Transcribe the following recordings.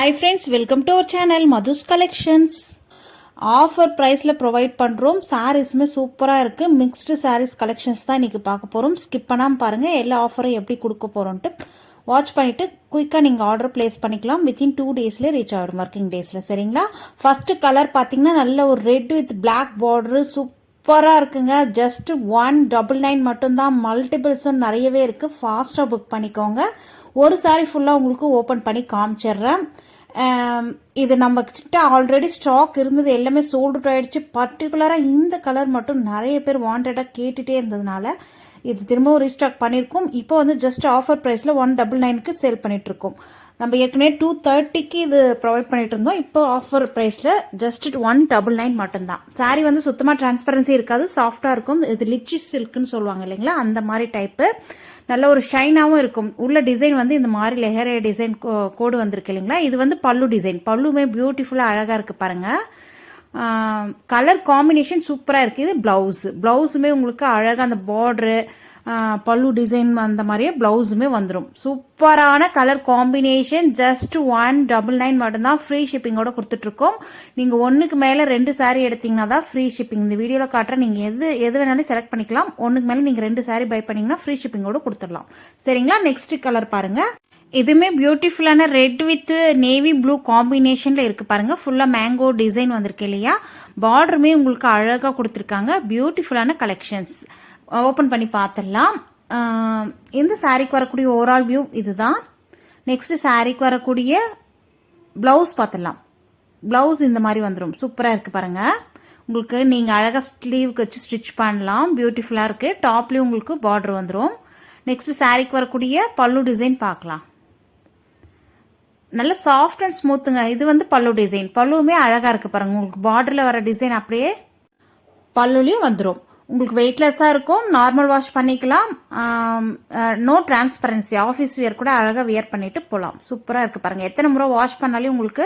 Hi friends, welcome to our channel Madhu's Collections. Offer ப்ரைஸில் provide பண்ணுறோம். சாரீஸுமே சூப்பராக இருக்குது. மிக்ஸ்டு சாரீஸ் கலெக்ஷன்ஸ் தான் இன்றைக்கி பார்க்க போகிறோம். ஸ்கிப் பண்ணாமல் பாருங்கள். எல்லா ஆஃபரும் எப்படி கொடுக்க போகிறோன்ட்டு வாட்ச் பண்ணிவிட்டு குயிக்காக நீங்கள் ஆர்டர் ப்ளேஸ் பண்ணிக்கலாம். வித்தின் 2 டேஸ்லேயே ரீச் ஆகிடும், ஒர்க்கிங் டேஸில். சரிங்களா? ஃபஸ்ட்டு கலர் பார்த்தீங்கன்னா நல்ல ஒரு ரெட் வித் பிளாக் பார்டரு சூப்பராக இருக்குங்க. ஜஸ்ட் 199 மட்டும்தான். மல்டிபிள்ஸும் நிறையவே இருக்குது. ஃபாஸ்ட்டாக புக் பண்ணிக்கோங்க. ஒரு சாரீ ஃபுல்லாக உங்களுக்கு ஓப்பன் பண்ணி காமிச்சிட்றேன். இது நம்ம கிட்ட ஆல்ரெடி ஸ்டாக் இருந்தது, எல்லாமே சோல்டு அவுட் ஆகிடுச்சு. பர்டிகுலராக இந்த கலர் மட்டும் நிறைய பேர் வாண்டடாக கேட்டுகிட்டே இருந்ததுனால இது திரும்பவும் ரீஸ்டாக் பண்ணியிருக்கோம். இப்போ வந்து ஜஸ்ட் ஆஃபர் ப்ரைஸில் 199க்கு சேல் பண்ணிகிட்ருக்கோம். நம்ம ஏற்கனவே 230க்கு இது ப்ரொவைட் பண்ணிட்டு இருந்தோம். இப்போ ஆஃபர் ப்ரைஸில் ஜஸ்ட் 199 மட்டும்தான். சாரீ வந்து சுத்தமாக டிரான்ஸ்பரன்சி இருக்காது, சாஃப்டாக இருக்கும். இது லிச்சி சில்க்குன்னு சொல்லுவாங்க இல்லைங்களா, அந்த மாதிரி டைப்பு. நல்ல ஒரு ஷைனாகவும் இருக்கும். உள்ள டிசைன் வந்து இந்த மாதிரி லெஹரே டிசைன் கோடு வந்திருக்கு இல்லைங்களா. இது வந்து பல்லு டிசைன். பல்லுமே பியூட்டிஃபுல்லாக அழகாக இருக்குது பாருங்கள். கலர் காம்பினேஷன் சூப்பராக இருக்குது. இது ப்ளவுஸுமே உங்களுக்கு அழகாக அந்த பார்டரு பல்லு டிசைன் அந்த மாதிரியே ப்ளவுஸுமே வந்துடும். சூப்பரான கலர் காம்பினேஷன். ஜஸ்ட் 199 மட்டும்தான். ஃப்ரீ ஷிப்பிங்கோட கொடுத்துட்ருக்கோம். நீங்கள் ஒன்றுக்கு மேலே 2 சாரீ எடுத்தீங்கன்னா தான் ஃப்ரீ ஷிப்பிங். இந்த வீடியோவில் காட்டுறேன். நீங்கள் எது வேணாலும் செலக்ட் பண்ணிக்கலாம். ஒன்றுக்கு மேலே நீங்கள் 2 சாரீ பை பண்ணிங்கன்னா ஃப்ரீ ஷிப்பிங்கோட கொடுத்துடலாம். சரிங்களா? நெக்ஸ்ட் கலர் பாருங்கள். இதுவுமே பியூட்டிஃபுல்லான ரெட் வித் நேவி ப்ளூ காம்பினேஷனில் இருக்குது பாருங்கள். ஃபுல்லாக மேங்கோ டிசைன் வந்திருக்கு இல்லையா. பார்டருமே உங்களுக்கு அழகாக கொடுத்துருக்காங்க. பியூட்டிஃபுல்லான கலெக்ஷன்ஸ். ஓப்பன் பண்ணி பார்த்துடலாம். இந்த சாரீக்கு வரக்கூடிய ஓவரால் வியூ இதுதான். நெக்ஸ்ட் சாரீக்கு வரக்கூடிய ப்ளவுஸ் பார்த்துடலாம். ப்ளவுஸ் இந்த மாதிரி வந்துடும். சூப்பராக இருக்குது பாருங்கள். உங்களுக்கு நீங்கள் அழகாக ஸ்லீவுக்கு வச்சு ஸ்டிச் பண்ணலாம். பியூட்டிஃபுல்லாக இருக்குது. டாப்லேயும் உங்களுக்கு பார்டர் வந்துடும். நெக்ஸ்ட் சாரீக்கு வரக்கூடிய பல்லு டிசைன் பார்க்கலாம். நல்ல சாஃப்ட் அண்ட் ஸ்மூத்துங்க. இது வந்து பல்லு டிசைன். பல்லுவுமே அழகாக இருக்குது பாருங்கள். உங்களுக்கு பார்டரில் வர டிசைன் அப்படியே பல்லுலேயும் வந்துடும். உங்களுக்கு வெயிட்லெஸ்ஸாக இருக்கும். நார்மல் வாஷ் பண்ணிக்கலாம். No transparency. ஆஃபீஸ் வியர் கூட அழகாக வியர் பண்ணிட்டு போகலாம். சூப்பராக இருக்குது பாருங்கள். எத்தனை முறை வாஷ் பண்ணாலும் உங்களுக்கு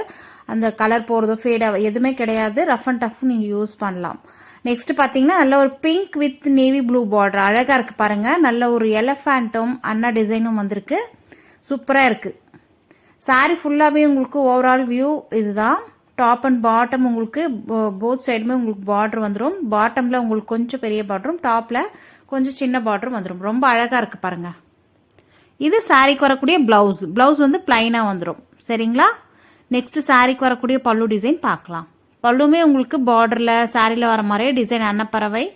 அந்த கலர் போகிறதோ ஃபேடாக எதுவுமே கிடையாது. ரஃப் அண்ட் டஃப் நீங்கள் யூஸ் பண்ணலாம். நெக்ஸ்ட் பார்த்தீங்கன்னா நல்ல ஒரு pink with navy blue border அழகாக இருக்குது பாருங்கள். நல்ல ஒரு எலஃபேண்ட்டும் அண்ணா டிசைனும் வந்திருக்கு. சூப்பராக இருக்குது. சாரீ ஃபுல்லாகவே உங்களுக்கு ஓவரால் வியூ இதுதான். டாப் அண்ட் பாட்டம் உங்களுக்கு போத் சைடுமே உங்களுக்கு பார்டர் வந்துடும். பாட்டமில் உங்களுக்கு கொஞ்சம் பெரிய பார்டரும், டாப்பில் கொஞ்சம் சின்ன பார்டரும் வந்துடும். ரொம்ப அழகாக இருக்குது பாருங்கள். இது சாரீக்கு வரக்கூடிய ப்ளவுஸ் வந்து பிளைனாக வந்துடும். சரிங்களா? நெக்ஸ்ட் சாரீக்கு வரக்கூடிய பல்லு டிசைன் பார்க்கலாம். பல்லுமே உங்களுக்கு பார்டரில் சாரியில் வர மாதிரியே டிசைன் அன்னப்பறவை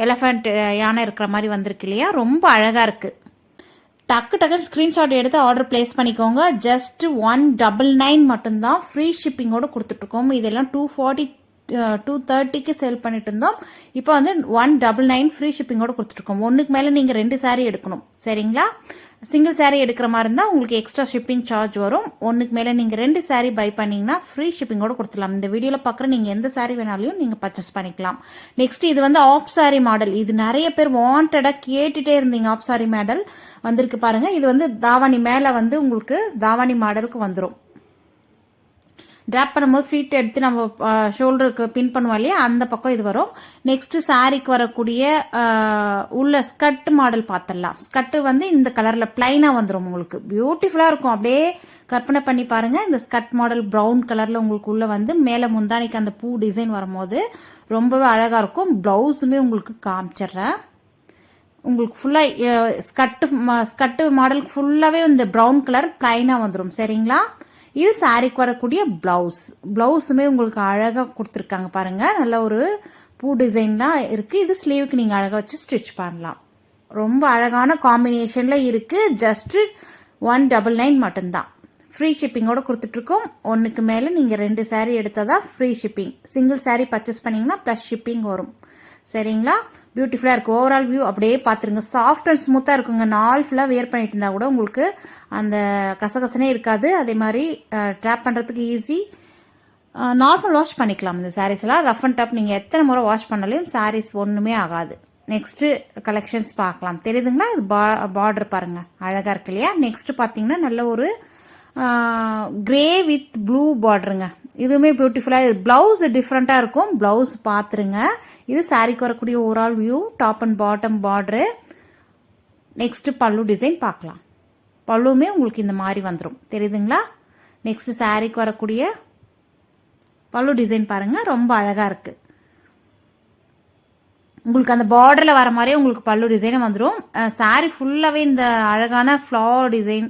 எலஃபண்ட் யானை இருக்கிற மாதிரி வந்திருக்கு இல்லையா. ரொம்ப அழகாக இருக்குது. டக்குன்னு ஸ்க்ரீன்ஷாட் எடுத்து ஆர்டர் பிளேஸ் பண்ணிக்கோங்க. ஜஸ்ட் 199 மட்டும்தான். ஃப்ரீ ஷிப்பிங்கோடு கொடுத்துட்ருக்கோம். இதெல்லாம் 230க்கு சேல் பண்ணிட்டு இருந்தோம். இப்போ வந்து 199 ஃப்ரீ ஷிப்பிங்கோட கொடுத்துட்ருக்கோம். ஒன்றுக்கு மேலே நீங்கள் 2 சாரீ எடுக்கணும். சரிங்களா? சிங்கிள் சாரீ எடுக்கிற மாதிரி இருந்தால் உங்களுக்கு எக்ஸ்ட்ரா ஷிப்பிங் சார்ஜ் வரும். ஒன்றுக்கு மேலே நீங்கள் 2 சாரீ பை பண்ணிங்கன்னா ஃப்ரீ ஷிப்பிங்கோட கொடுத்துடலாம். இந்த வீடியோவில் பார்க்குற நீங்கள் எந்த சாரீ வேணாலையும் நீங்கள் பர்ச்சேஸ் பண்ணிக்கலாம். நெக்ஸ்ட் இது வந்து ஆஃப் சாரீ மாடல். இது நிறைய பேர் வாண்டடாக கேட்டுகிட்டே இருந்தீங்க. ஆஃப் சாரீ மாடல் வந்திருக்கு பாருங்கள். இது வந்து தாவணி மேலே வந்து உங்களுக்கு தாவணி மாடலுக்கு வந்துடும். ட்ராப் பண்ணும்போது ஃபீட் எடுத்து நம்ம ஷோல்டருக்கு பின் பண்ணுவோம் இல்லையா, அந்த பக்கம் இது வரும். நெக்ஸ்ட் சாரீக்கு வரக்கூடிய உள்ள ஸ்கர்ட் மாடல் பார்த்துடலாம். ஸ்கர்ட்டு வந்து இந்த கலரில் பிளைனாக வந்துடும். உங்களுக்கு பியூட்டிஃபுல்லாக இருக்கும். அப்படியே கற்பனை பண்ணி பாருங்கள். இந்த ஸ்கர்ட் மாடல் ப்ரௌன் கலரில் உங்களுக்கு உள்ள வந்து மேலே முந்தானிக்கு அந்த பூ டிசைன் வரும்போது ரொம்பவே அழகாக இருக்கும். ப்ளவுஸுமே உங்களுக்கு காமிச்சிட்றேன். உங்களுக்கு ஃபுல்லாக ஸ்கர்ட்டு மாடலுக்கு ஃபுல்லாகவே இந்த ப்ரௌன் கலர் பிளைனாக வந்துடும். சரிங்களா? இது சாரீக்கு வரக்கூடிய ப்ளவுஸுமே உங்களுக்கு அழகாக கொடுத்துருக்காங்க பாருங்கள். நல்ல ஒரு பூ டிசைன்லாம் இருக்குது. இது ஸ்லீவுக்கு நீங்கள் அழகாக வச்சு ஸ்டிச் பண்ணலாம். ரொம்ப அழகான காம்பினேஷனில் இருக்குது. ஜஸ்ட்டு 199 மட்டும்தான். ஃப்ரீ ஷிப்பிங்கோடு கொடுத்துட்ருக்கோம். ஒன்றுக்கு மேலே நீங்கள் 2 சாரீ எடுத்தால் தான் free shipping. Single sari purchase பண்ணிங்கன்னா ப்ளஸ் ஷிப்பிங் வரும். சரிங்களா? பியூட்டிஃபுல்லாக இருக்குது. ஓவரால் வியூ அப்படியே பார்த்துருங்க. சாஃப்ட் அண்ட் ஸ்மூத்தாக இருக்குங்க. நாள் ஃபுல்லாக வியர் பண்ணிட்டு இருந்தால் கூட உங்களுக்கு அந்த கசகசனே இருக்காது. அதே மாதிரி ட்ராப் பண்ணுறதுக்கு ஈஸி. நார்மல் வாஷ் பண்ணிக்கலாம். இந்த சாரீஸ்லாம் ரஃப் அண்ட் டப் நீங்கள் எத்தனை முறை வாஷ் பண்ணாலும் சாரீஸ் ஒன்றுமே ஆகாது. நெக்ஸ்ட்டு கலெக்ஷன்ஸ் பார்க்கலாம். தெரியுதுங்களா? இது பார்டர் பாருங்கள் அழகாக இருக்கு இல்லையா. நெக்ஸ்ட்டு பார்த்தீங்கன்னா நல்ல ஒரு கிரே வித் ப்ளூ பார்டருங்க. இதுவுமே பியூட்டிஃபுல்லாக. ப்ளவுஸ் டிஃப்ரெண்ட்டாக இருக்கும். ப்ளவுஸ் பார்த்துருங்க. இது சாரீக்கு வரக்கூடிய overall view. Top and bottom border. Next பல்லு டிசைன் பார்க்கலாம். பல்லுமே உங்களுக்கு இந்த மாதிரி வந்துடும். தெரியுதுங்களா? நெக்ஸ்ட் சாரீக்கு வரக்கூடிய பல்லு டிசைன் பாருங்க, ரொம்ப அழகா இருக்கு. உங்களுக்கு அந்த பார்டரில் வர மாதிரியே உங்களுக்கு பல்லு டிசைனும் வந்துடும். சாரீ ஃபுல்லாகவே இந்த அழகான ஃப்ளவர் டிசைன்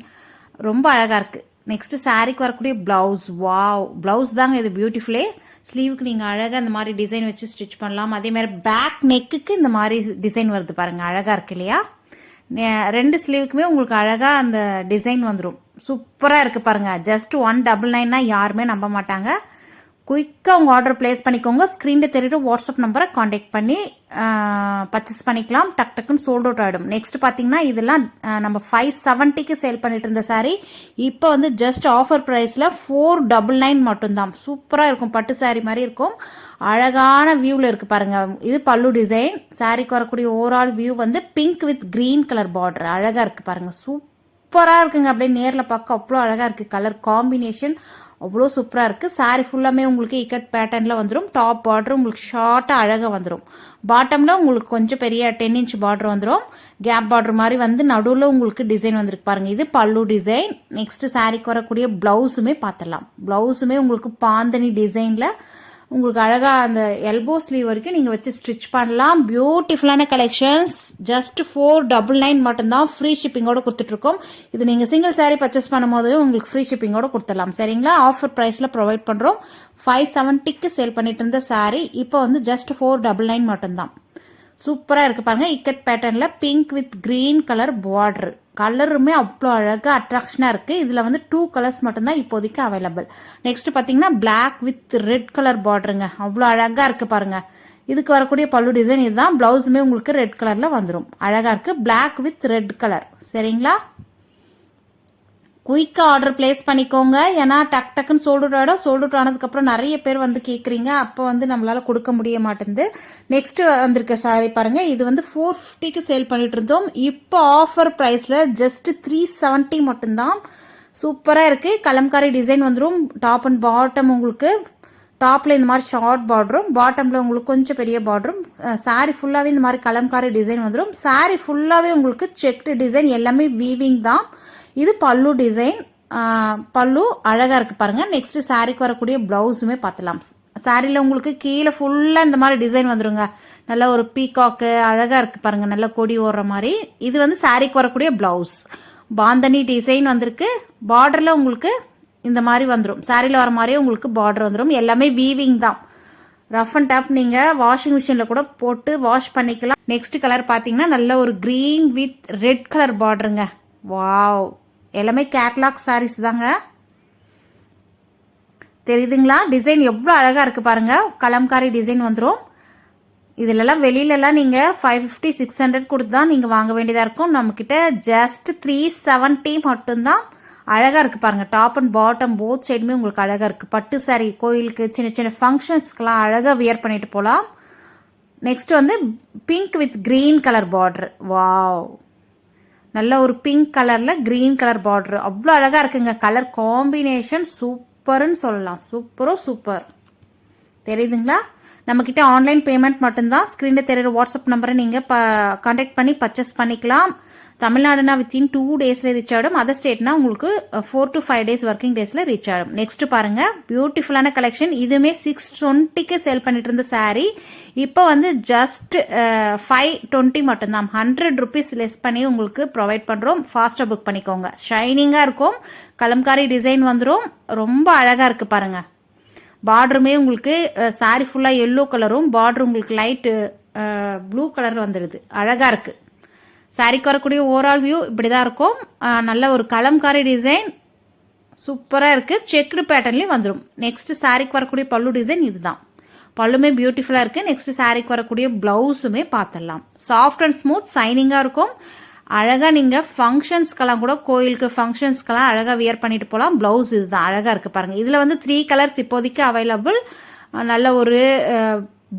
ரொம்ப அழகாக இருக்குது. நெக்ஸ்ட்டு சாரீக்கு வரக்கூடிய ப்ளவுஸ், வாவ், ப்ளவுஸ் தாங்க இது பியூட்டிஃபுல்லே. ஸ்லீவுக்கு நீங்கள் அழகாக இந்த மாதிரி டிசைன் வச்சு ஸ்டிச் பண்ணலாம். அதே மாதிரி பேக் நெக்குக்கு இந்த மாதிரி டிசைன் வருது பாருங்கள், அழகாக இருக்கு இல்லையா? 2 ஸ்லீவுக்குமே உங்களுக்கு அழகாக அந்த டிசைன் வந்துடும். சூப்பராக இருக்குது பாருங்கள். ஜஸ்ட் 199 யாருமே நம்ப மாட்டாங்க. குயிக்காக உங்கள் ஆர்டர் பிளேஸ் பண்ணிக்கோங்க. ஸ்க்ரீனில் தெரியுற வாட்ஸ்அப் நம்பரை காண்டாக்ட் பண்ணி பர்ச்சேஸ் பண்ணிக்கலாம். டக் டக்குன்னு சோல்ட் அவுட் ஆகிடும். நெக்ஸ்ட் பார்த்தீங்கன்னா இதெல்லாம் நம்ம 570க்கு சேல் பண்ணிட்டு இருந்த சாரீ இப்போ வந்து ஜஸ்ட் ஆஃபர் ப்ரைஸில் 499 மட்டும்தான். சூப்பராக இருக்கும், பட்டு சாரீ மாதிரி இருக்கும். அழகான வியூவில் இருக்குது பாருங்கள். இது பல்லு டிசைன். சாரீக்கு வரக்கூடிய ஓவரால் வியூ வந்து pink with green colour border அழகாக இருக்குது பாருங்கள். சூப்பராக இருக்குங்க. அப்படியே நேரில் பார்க்க அவ்வளோ அழகாக இருக்குது. கலர் காம்பினேஷன் அவ்வளோ சூப்பராக இருக்குது. சாரீ ஃபுல்லாமே உங்களுக்கு இக்கட் பேட்டர்னில் வந்துடும். டாப் பார்டர் உங்களுக்கு ஷார்ட்டாக அழகாக வந்துடும். பாட்டமில் உங்களுக்கு கொஞ்சம் பெரிய 10 இன்ச் பார்டர் வந்துடும். கேப் பார்டர் மாதிரி வந்து நடுவில் உங்களுக்கு டிசைன் வந்துருக்கு பாருங்கள். இது பல்லு டிசைன். நெக்ஸ்ட்டு சாரீக்கு வரக்கூடிய ப்ளவுஸுமே பார்த்துடலாம். ப்ளவுஸுமே உங்களுக்கு பாந்தனி டிசைனில் உங்களுக்கு அழகாக அந்த எல்போ ஸ்லீவ் வரைக்கும் நீங்கள் வச்சு ஸ்டிச் பண்ணலாம். பியூட்டிஃபுல்லான கலெக்ஷன்ஸ். ஜஸ்ட் 499 மட்டும்தான். ஃப்ரீ ஷிப்பிங்கோட கொடுத்துட்ருக்கோம். இது நீங்கள் சிங்கிள் சாரீ பர்ச்சேஸ் பண்ணும்போது உங்களுக்கு ஃப்ரீ ஷிப்பிங்கோட கொடுத்துடலாம். சரிங்களா? ஆஃபர் ப்ரைஸில் ப்ரொவைட் பண்ணுறோம். 570க்கு சேல் பண்ணிட்டு இருந்த சாரீ இப்போ வந்து ஜஸ்ட் 499 மட்டும்தான். சூப்பராக இருக்குது பாருங்கள். இக்கட் பேட்டர்னில் pink with green colour border. கலருமே அவ்வளோ அழகாக அட்ராக்ஷனாக இருக்குது. இதில் வந்து 2 கலர்ஸ் மட்டும்தான் இப்போதைக்கு அவைலபிள். நெக்ஸ்ட் பார்த்தீங்கன்னா பிளாக் வித் ரெட் கலர் பார்டருங்க. அவ்வளோ அழகாக இருக்குது பாருங்கள். இதுக்கு வரக்கூடிய பல்லு டிசைன் இதுதான். ப்ளவுஸுமே உங்களுக்கு ரெட் கலரில் வந்துடும். அழகாக இருக்குது. Black with red colour. சரிங்களா? குயிக்காக ஆர்டர் பிளேஸ் பண்ணிக்கோங்க. ஏன்னா டக் டக்குன்னு சோல்ட் அவுட் ஆனதுக்கப்புறம் நிறைய பேர் வந்து கேட்குறீங்க. அப்போ வந்து நம்மளால் கொடுக்க முடிய மாட்டேங்குது. நெக்ஸ்ட் வந்திருக்க சாரி பாருங்கள். இது வந்து 450க்கு சேல் பண்ணிட்டு இருந்தோம். இப்போ ஆஃபர் ப்ரைஸில் ஜஸ்ட் 370 மட்டும்தான். சூப்பராக இருக்குது. கலம்காரி டிசைன் வந்துடும். டாப் அண்ட் பாட்டம் உங்களுக்கு டாப்பில் இந்த மாதிரி ஷார்ட் பார்டரும், பாட்டமில் உங்களுக்கு கொஞ்சம் பெரிய பார்டரும். சாரீ ஃபுல்லாகவே இந்த மாதிரி கலம்காரி டிசைன் வந்துடும். சாரீ ஃபுல்லாகவே உங்களுக்கு செக்டு டிசைன், எல்லாமே வீவிங் தான். இது பல்லு டிசைன். பல்லு அழகாக இருக்குது பாருங்கள். நெக்ஸ்ட் சாரீக்கு வரக்கூடிய ப்ளவுஸுமே பார்த்துலாம். சாரியில் உங்களுக்கு கீழே ஃபுல்லாக இந்த மாதிரி டிசைன் வந்துடுங்க. நல்ல ஒரு பீகாக்கு அழகாக இருக்குது பாருங்கள், நல்ல கொடி ஓடுற மாதிரி. இது வந்து சாரீக்கு வரக்கூடிய ப்ளவுஸ். பாந்தனி டிசைன் வந்திருக்கு. பார்டரில் உங்களுக்கு இந்த மாதிரி வந்துடும். சாரியில் வர மாதிரியே உங்களுக்கு பார்டர் வந்துடும். எல்லாமே வீவிங் தான். ரஃப் அண்ட் டப் நீங்கள் வாஷிங் மிஷினில் கூட போட்டு வாஷ் பண்ணிக்கலாம். நெக்ஸ்ட் கலர் பார்த்தீங்கன்னா நல்ல ஒரு க்ரீன் வித் ரெட் கலர் பார்டருங்க. வாவ், எல்லாமே கேட்லாக் சாரீஸ் தாங்க. தெரியுதுங்களா? டிசைன் எவ்வளோ அழகாக இருக்குது பாருங்கள். கலம்காரி டிசைன் வந்துடும். இதிலெல்லாம் வெளியிலலாம் நீங்கள் 550 600 கொடுத்து தான் நீங்கள் வாங்க வேண்டியதாக இருக்கும். நம்மக்கிட்ட ஜஸ்ட் 370 மட்டும்தான். அழகாக இருக்குது பாருங்கள். டாப் அண்ட் பாட்டம் போத் சைடுமே உங்களுக்கு அழகாக இருக்குது. பட்டு சாரீ கோயிலுக்கு சின்ன சின்ன ஃபங்க்ஷன்ஸ்க்கெலாம் அழகாக வியர் பண்ணிட்டு போகலாம். நெக்ஸ்ட் வந்து pink with green colour border. Wow, நல்ல ஒரு பிங்க் கலரில் க்ரீன் கலர் பார்டர். அவ்வளோ அழகாக இருக்குங்க. கலர் காம்பினேஷன் சூப்பர்னு சொல்லலாம். சூப்பர். தெரியுதுங்களா? நம்மக்கிட்ட ஆன்லைன் பேமெண்ட் மட்டும்தான். ஸ்க்ரீனில் தெரியுற வாட்ஸ்அப் நம்பரை நீங்கள் கான்டாக்ட் பண்ணி பர்ச்சேஸ் பண்ணிக்கலாம். தமிழ்நாடுனா வித்தின் 2 டேஸில் ரீச் ஆகிடும். அதர் ஸ்டேட்னா உங்களுக்கு 4 to 5 days ஒர்க்கிங் டேஸில் ரீச் ஆகிடும். நெக்ஸ்ட் பாருங்கள், பியூட்டிஃபுல்லான கலெக்ஷன். இதுவுமே 620க்கு சேல் பண்ணிட்டு இருந்த சாரீ இப்போ வந்து ஜஸ்ட் 520 மட்டும்தான். 100 rupees லெஸ் பண்ணி உங்களுக்கு ப்ரொவைட் பண்ணுறோம். ஃபாஸ்ட்டாக புக் பண்ணிக்கோங்க. ஷைனிங்காக இருக்கும். கலம்காரி டிசைன் வந்துடும். ரொம்ப அழகாக இருக்குது பாருங்கள். பார்டருமே உங்களுக்கு சாரீ ஃபுல்லாக எல்லோ கலரும், பார்டர் உங்களுக்கு லைட்டு ப்ளூ கலர் வந்துடுது. அழகாக இருக்குது. சாரீக்கு வரக்கூடிய ஓவரால் வியூ இப்படி தான் இருக்கும். நல்ல ஒரு கலம்காரி டிசைன் சூப்பராக இருக்குது. செக்குடு பேட்டர்ன்லேயும் வந்துடும். நெக்ஸ்ட் சாரீக்கு வரக்கூடிய பல்லு டிசைன் இதுதான். பல்லுமே பியூட்டிஃபுல்லாக இருக்குது. நெக்ஸ்ட் சாரீக்கு வரக்கூடிய ப்ளவுஸுமே பார்த்துடலாம். சாஃப்ட் அண்ட் ஸ்மூத் ஷைனிங்காக இருக்கும். அழகாக நீங்கள் ஃபங்க்ஷன்ஸ்க்கெல்லாம் கூட, கோயிலுக்கு ஃபங்க்ஷன்ஸ்க்கெல்லாம் அழகாக வியர் பண்ணிட்டு போகலாம். ப்ளவுஸ் இதுதான். அழகாக இருக்குது பாருங்கள். இதில் வந்து 3 கலர்ஸ் இப்போதைக்கு அவைலபிள். நல்ல ஒரு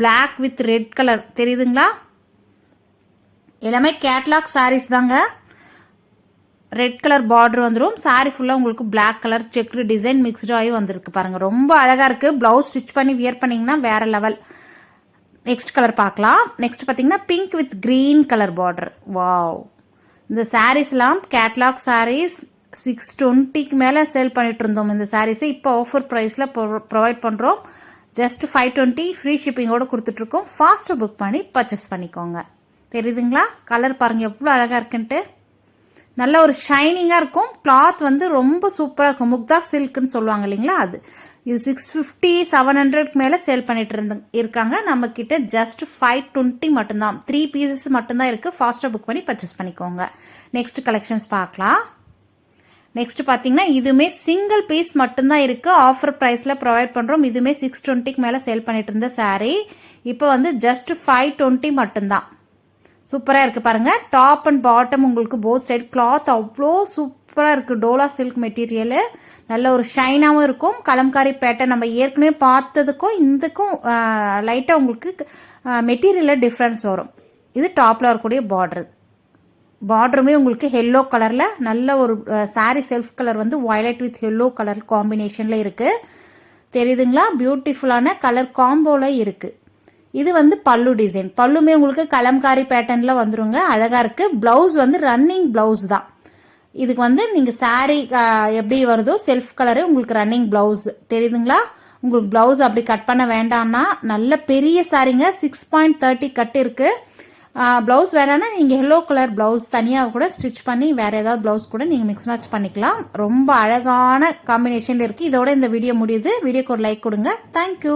பிளாக் வித் ரெட் கலர். தெரியுதுங்களா? எல்லாமே கேட்லாக் சாரீஸ் தாங்க. ரெட் கலர் பார்டர் வந்துடும். சாரீ ஃபுல்லாக உங்களுக்கு black colour checked design mixed ஆகி வந்திருக்கு பாருங்கள். ரொம்ப அழகாக இருக்குது. ப்ளவுஸ் ஸ்டிச் பண்ணி வியர் பண்ணிங்கன்னா வேறு லெவல். நெக்ஸ்ட் கலர் பார்க்கலாம். நெக்ஸ்ட் பார்த்தீங்கன்னா pink with green colour border. Wow, இந்த சாரீஸ்லாம் கேட்லாக் சாரீஸ். 620க்கு மேலே சேல் பண்ணிட்டு இருந்தோம் இந்த சாரீஸை. இப்போ ஆஃபர் ப்ரைஸில் ப்ரொவைட் பண்ணுறோம். ஜஸ்ட் 520 ஃப்ரீ ஷிப்பிங்கோடு கொடுத்துட்ருக்கோம். ஃபாஸ்ட்டாக புக் பண்ணி பர்ச்சேஸ் பண்ணிக்கோங்க. தெரியுதுங்களா? கலர் பாருங்கள் எவ்வளோ அழகாக இருக்குன்ட்டு. நல்ல ஒரு ஷைனிங்காக இருக்கும். கிளாத் வந்து ரொம்ப சூப்பராக இருக்கும். முக்தா சில்க்குன்னு சொல்லுவாங்க இல்லைங்களா, அது. இது 650 700க்கு மேலே சேல் பண்ணிட்டு இருக்காங்க. நம்மக்கிட்ட ஜஸ்ட் 520 மட்டும்தான். 3 பீசஸ் மட்டும்தான் இருக்குது. ஃபாஸ்ட்டாக புக் பண்ணி பர்ச்சேஸ் பண்ணிக்கோங்க. நெக்ஸ்ட் கலெக்ஷன்ஸ் பார்க்கலாம். நெக்ஸ்ட் பார்த்தீங்கன்னா இதுவுமே சிங்கிள் பீஸ் மட்டும்தான் இருக்குது. ஆஃபர் ப்ரைஸில் ப்ரொவைட் பண்ணுறோம். இதுவுமே 620க்கு மேலே சேல் பண்ணிட்டு இருந்த saree இப்போ வந்து ஜஸ்ட் 520 மட்டும்தான். சூப்பராக இருக்குது பாருங்கள். டாப் அண்ட் பாட்டம் உங்களுக்கு போத் சைடு கிளாத் அவ்வளோ சூப்பராக இருக்குது. Dola silk material. நல்ல ஒரு ஷைனாகவும் இருக்கும். கலம்காரி பேட்டர்ன் நம்ம ஏற்கனவே பார்த்ததுக்கும் இதுக்கும் லைட்டாக உங்களுக்கு மெட்டீரியலில் டிஃப்ரென்ஸ் வரும். இது டாப்பில் வரக்கூடிய பார்டருமே உங்களுக்கு எல்லோ கலரில் நல்ல ஒரு சாரீ செல்ஃப் கலர் வந்து வயலட் வித் எல்லோ கலர் காம்பினேஷனில் இருக்குது. தெரியுதுங்களா? பியூட்டிஃபுல்லான கலர் காம்போவில் இருக்குது. இது வந்து பல்லு டிசைன். பல்லுமே உங்களுக்கு கலம்காரி பேட்டர்னில் வந்துருங்க. அழகாக இருக்குது. ப்ளவுஸ் வந்து ரன்னிங் ப்ளவுஸ் தான். இதுக்கு வந்து நீங்கள் சாரீ எப்படி வருதோ செல்ஃப் கலரு உங்களுக்கு ரன்னிங் ப்ளவுஸ். தெரியுதுங்களா? உங்களுக்கு ப்ளவுஸ் அப்படி கட் பண்ண வேண்டாம்னா நல்ல பெரிய சாரீங்க 6.30 கட் இருக்குது. ப்ளவுஸ் வேணான்னா நீங்கள் எல்லோ கலர் ப்ளவுஸ் தனியாக கூட ஸ்டிச் பண்ணி வேறு ஏதாவது ப்ளவுஸ் கூட நீங்கள் மிக்ஸ் மேட்ச் பண்ணிக்கலாம். ரொம்ப அழகான காம்பினேஷனில் இருக்குது. இதோட இந்த வீடியோ முடியுது. வீடியோக்கு ஒரு லைக் கொடுங்க. தேங்க்யூ.